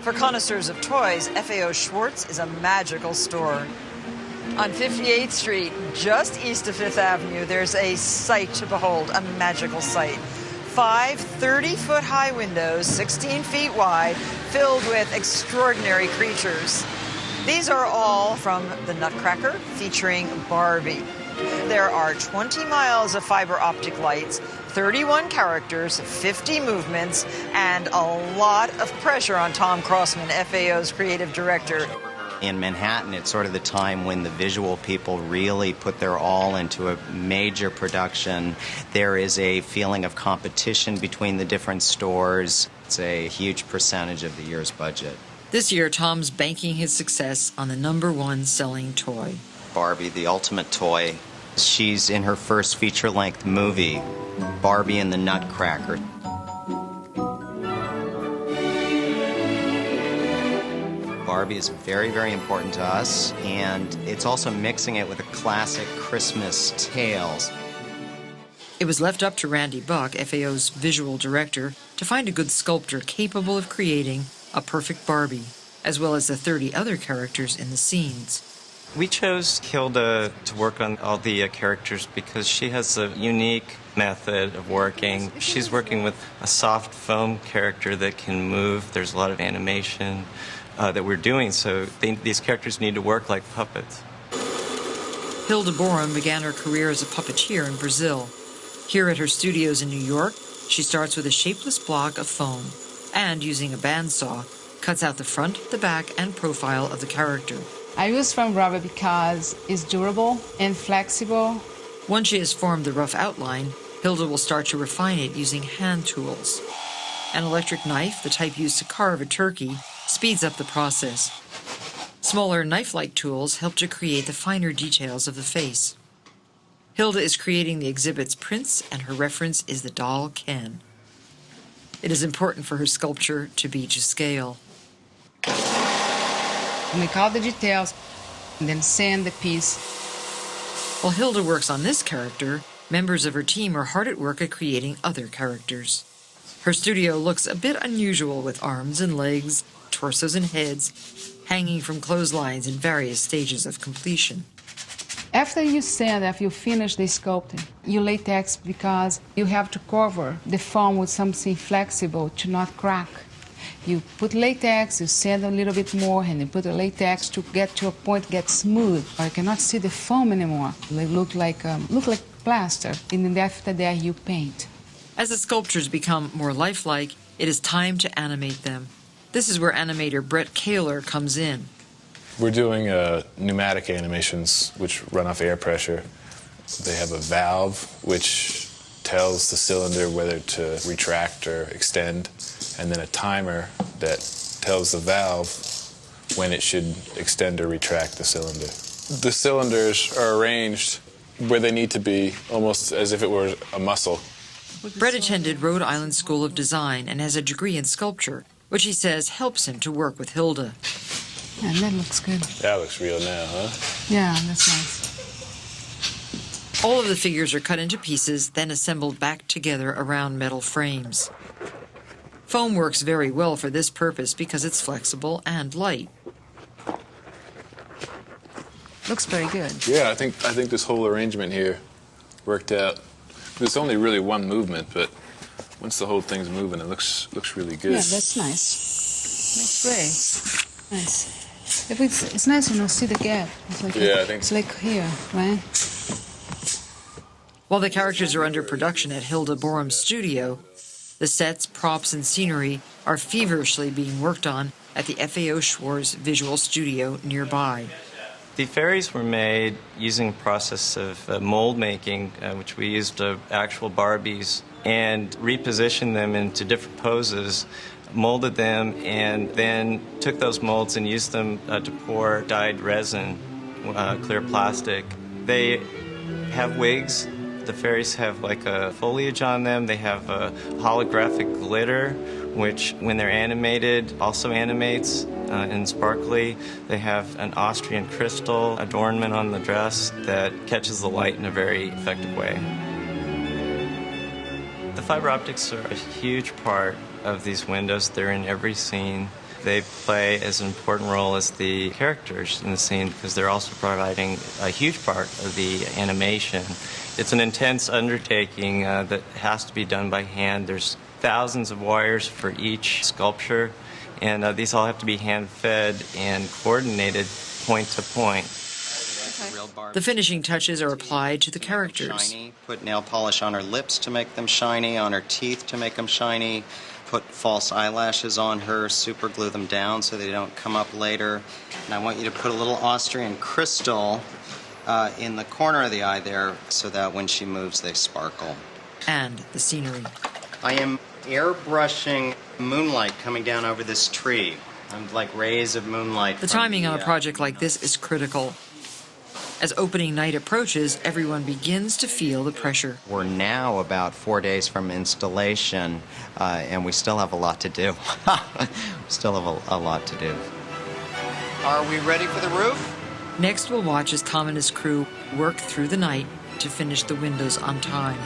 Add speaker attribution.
Speaker 1: For connoisseurs of toys, FAO Schwartz is a magical store. On 58th Street, just east of Fifth Avenue, there's a sight to behold, a magical sight. 5 30-foot-high windows, 16 feet wide, filled with extraordinary creatures. These are all from the Nutcracker, featuring Barbie. There are 20 miles of fiber optic lights, 31 characters, 50 movements, and a lot of pressure on Tom Crossman, FAO's creative director.
Speaker 2: In Manhattan, it's sort of the time when the visual people really put their all into a major production. There is a feeling of competition between the different stores. It's a huge percentage of the year's budget.
Speaker 1: This year, Tom's banking his success on the #1 selling toy.
Speaker 2: Barbie, the ultimate toy. She's in her first feature-length movie, Barbie and the Nutcracker. Barbie is very, very important to us, and it's also mixing it with a classic Christmas tales.
Speaker 1: It was left up to Randy Buck, FAO's visual director, to find a good sculptor capable of creating a perfect Barbie, as well as the 30 other characters in the scenes.
Speaker 3: We chose Hilda to work on all the characters because she has a unique method of working. She's working with a soft foam character that can move. There's a lot of animation that we're doing, so these characters need to work like puppets.
Speaker 1: Hilda Borum began her career as a puppeteer in Brazil. Here at her studios in New York, she starts with a shapeless block of foam and, using a bandsaw, cuts out the front, the back, and profile of the character.
Speaker 4: I use foam rubber because it's durable and flexible.
Speaker 1: Once she has formed the rough outline, Hilda will start to refine it using hand tools. An electric knife, the type used to carve a turkey, speeds up the process. Smaller knife-like tools help to create the finer details of the face. Hilda is creating the exhibit's prints, and her reference is the doll Ken. It is important for her sculpture to be to scale.
Speaker 4: Make all the details, and then sand the piece.
Speaker 1: While Hilda works on this character, members of her team are hard at work at creating other characters. Her studio looks a bit unusual, with arms and legs, torsos and heads, hanging from clotheslines in various stages of completion.
Speaker 4: After you finish the sculpting, you latex because you have to cover the foam with something flexible to not crack. You put latex, you sand a little bit more, and you put the latex to get to a point, get smooth. I cannot see the foam anymore. They look like plaster, and then after that you paint.
Speaker 1: As the sculptures become more lifelike, it is time to animate them. This is where animator Brett Kaler comes in.
Speaker 5: We're doing pneumatic animations which run off air pressure. They have a valve which tells the cylinder whether to retract or extend, and then a timer that tells the valve when it should extend or retract the cylinder. The cylinders are arranged where they need to be, almost as if it were a muscle.
Speaker 1: Brett attended Rhode Island School of Design and has a degree in sculpture, which he says helps him to work with Hilda.
Speaker 4: Yeah, that looks good.
Speaker 5: That looks real now, huh?
Speaker 4: Yeah, that's nice.
Speaker 1: All of the figures are cut into pieces, then assembled back together around metal frames. Foam works very well for this purpose because it's flexible and light.
Speaker 4: Looks very good.
Speaker 5: Yeah, I think this whole arrangement here worked out. There's only really one movement, but once the whole thing's moving, it looks really good.
Speaker 4: Yeah, that's nice. Looks great. Nice. It's nice, see the gap. It's like
Speaker 5: yeah, I think
Speaker 4: it's like here, right?
Speaker 1: While the characters are under production at Hilda Borum's studio, the sets, props, and scenery are feverishly being worked on at the FAO Schwartz Visual Studio nearby.
Speaker 3: The fairies were made using a process of mold making, which we used actual Barbies, and repositioned them into different poses, molded them, and then took those molds and used them to pour dyed resin, clear plastic. They have wigs. The fairies have like a foliage on them. They have a holographic glitter, which when they're animated also animates and sparkly. They have an Austrian crystal adornment on the dress that catches the light in a very effective way. The fiber optics are a huge part of these windows. They're in every scene. They play as an important role as the characters in the scene because they're also providing a huge part of the animation. It's an intense undertaking that has to be done by hand. There's thousands of wires for each sculpture, and these all have to be hand-fed and coordinated point to point.
Speaker 1: The finishing touches are applied to the characters.
Speaker 2: Shiny. Put nail polish on her lips to make them shiny, on her teeth to make them shiny. Put false eyelashes on her, super glue them down so they don't come up later. And I want you to put a little Austrian crystal in the corner of the eye there so that when she moves they sparkle.
Speaker 1: And the scenery.
Speaker 2: I am airbrushing moonlight coming down over this tree. I'm like rays of moonlight.
Speaker 1: The timing on a project like this is critical. As opening night approaches, everyone begins to feel the pressure.
Speaker 2: We're now about 4 days from installation, and we still have a lot to do. Still have a lot to do. Are we ready for the roof?
Speaker 1: Next, we'll watch as Tom and his crew work through the night to finish the windows on time.